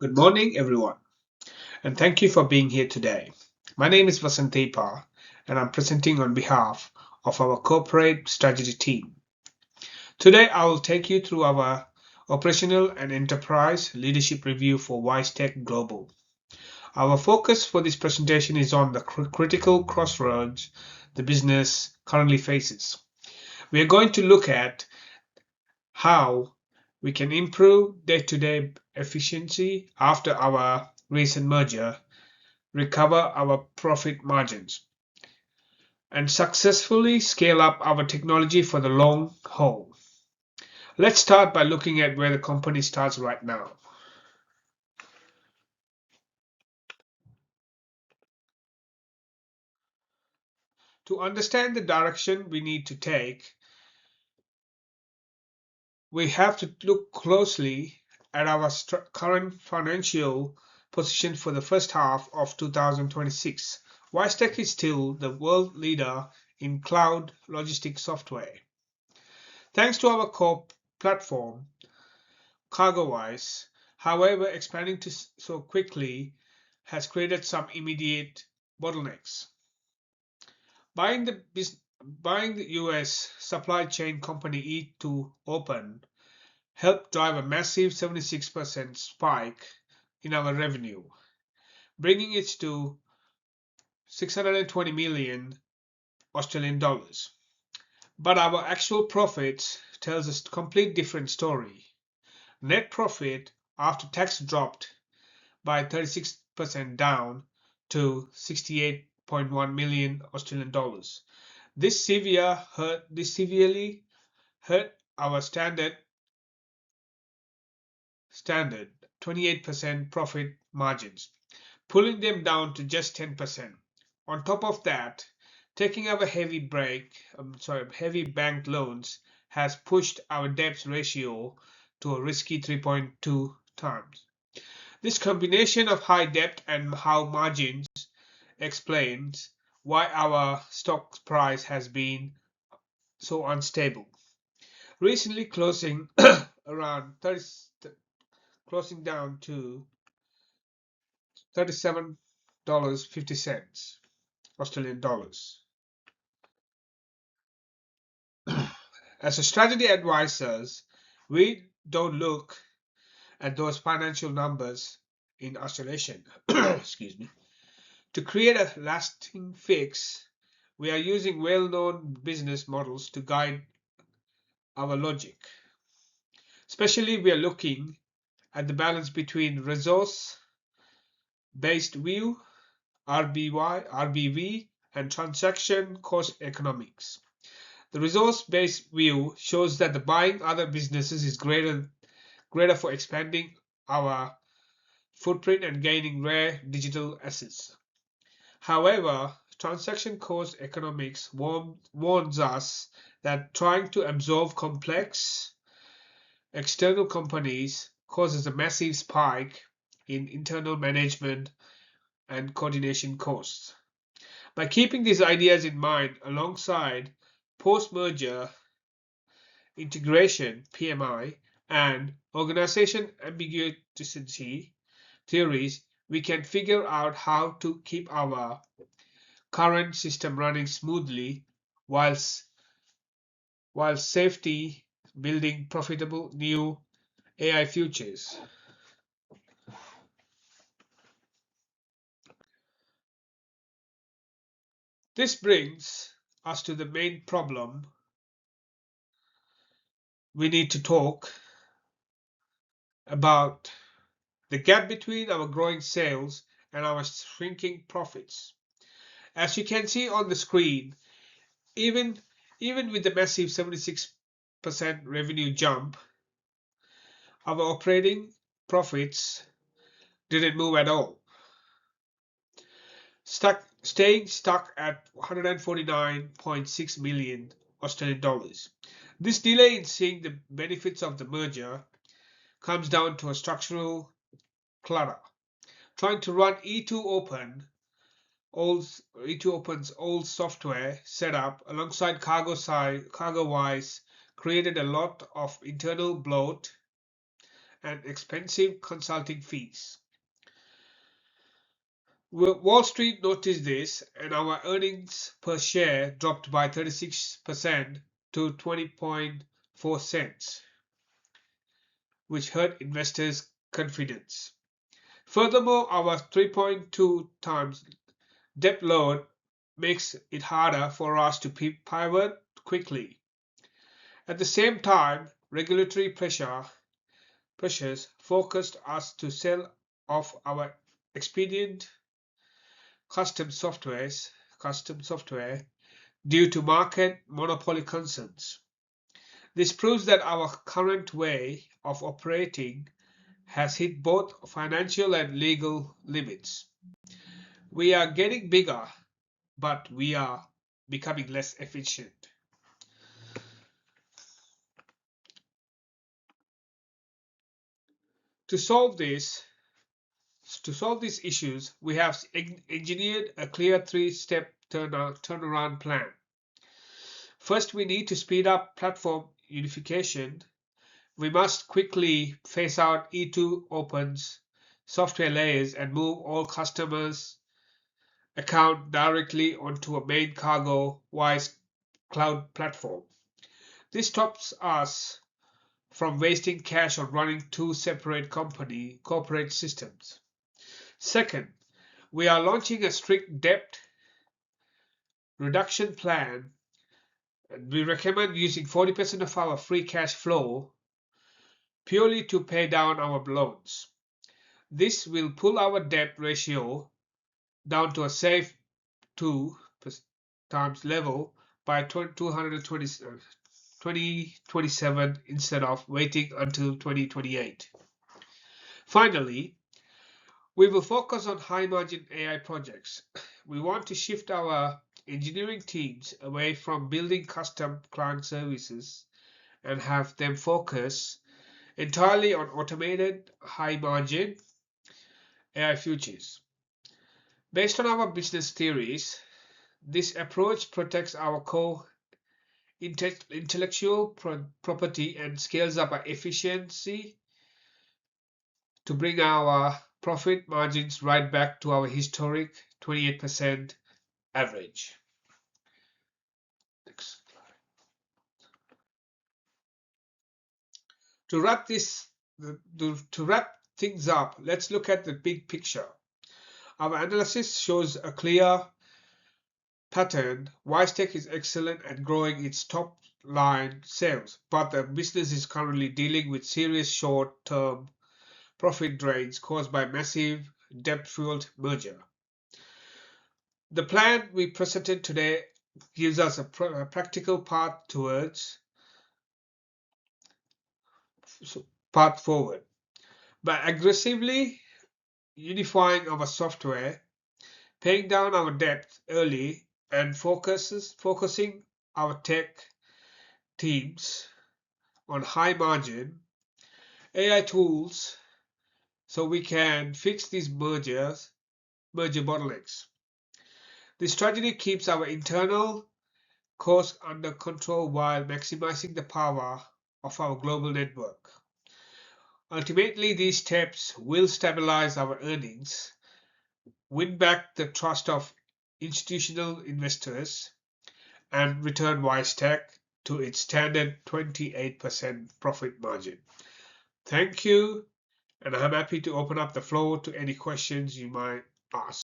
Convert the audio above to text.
Good morning, everyone, and thank you for being here today. My name is Vasantipa, and I'm presenting on behalf of our corporate strategy team. Today, I will take you through our operational and enterprise leadership review for WiseTech Global. Our focus for this presentation is on the critical crossroads the business currently faces. We are going to look at how we can improve day-to-day efficiency after our recent merger, recover our profit margins, and successfully scale up our technology for the long haul. Let's start by looking at where the company starts right now. To understand the direction we need to take, we have to look closely at our current financial position for the first half of 2026. WiseTech is still the world leader in cloud logistics software. Thanks to our core platform, CargoWise, however, expanding so quickly has created some immediate bottlenecks. Buying the US supply chain company E2open helped drive a massive 76% spike in our revenue, bringing it to 620 million Australian dollars. But our actual profits tells a complete different story. Net profit after tax dropped by 36% down to 68.1 million Australian dollars. This severely hurt our standard 28% profit margins, pulling them down to just 10%. On top of that, taking our heavy bank loans has pushed our debt ratio to a risky 3.2 times. This combination of high debt and high margins explains why our stock price has been so unstable. Recently closing around 30, closing down to $37.50 Australian dollars. As a strategy advisors, we don't look at those financial numbers in isolation. Excuse me. To create a lasting fix, we are using well-known business models to guide our logic. Especially, we are looking at the balance between resource-based view, RBV, and transaction cost economics. The resource-based view shows that the buying other businesses is greater for expanding our footprint and gaining rare digital assets. However, transaction cost economics warns us that trying to absorb complex external companies causes a massive spike in internal management and coordination costs. By keeping these ideas in mind alongside post-merger integration (PMI) and organization ambiguity theories, we can figure out how to keep our current system running smoothly while safety building profitable new AI futures. This brings us to the main problem we need to talk about: the gap between our growing sales and our shrinking profits. As you can see on the screen, even with the massive 76% revenue jump, our operating profits didn't move at all, staying stuck at 149.6 million Australian dollars. This delay in seeing the benefits of the merger comes down to a structural clutter. Trying to run E2open's old software setup alongside CargoWise created a lot of internal bloat and expensive consulting fees. Wall Street noticed this, and our earnings per share dropped by 36% to 20.4 cents, which hurt investors' confidence. Furthermore, our 3.2 times debt load makes it harder for us to pivot quickly. At the same time, regulatory pressures forced us to sell off our Expedient custom software due to market monopoly concerns. This proves that our current way of operating has hit both financial and legal limits. We are getting bigger, but we are becoming less efficient. To solve these issues, we have engineered a clear three-step turnaround plan. First, we need to speed up platform unification. We must quickly phase out E2 Open's software layers and move all customers' account directly onto a main CargoWise cloud platform. This stops us from wasting cash on running two separate corporate systems. Second, we are launching a strict debt reduction plan, and we recommend using 40% of our free cash flow purely to pay down our loans. This will pull our debt ratio down to a safe 2 times level by 2027 instead of waiting until 2028. Finally, we will focus on high-margin AI projects. We want to shift our engineering teams away from building custom client services and have them focus entirely on automated, high-margin AI features. Based on our business theories, this approach protects our core intellectual property and scales up our efficiency to bring our profit margins right back to our historic 28% average. Next slide. To wrap things up, let's look at the big picture. Our analysis shows a clear pattern. WiseTech is excellent at growing its top line sales, but the business is currently dealing with serious short-term profit drains caused by massive debt-fueled merger. The plan we presented today gives us a practical path forward. By aggressively unifying our software, paying down our debt early, and focusing our tech teams on high margin AI tools so we can fix these merger bottlenecks. This strategy keeps our internal costs under control while maximizing the power of our global network. Ultimately, these steps will stabilize our earnings, win back the trust of institutional investors, and return WiseTech to its standard 28% profit margin. Thank you, and I'm happy to open up the floor to any questions you might ask.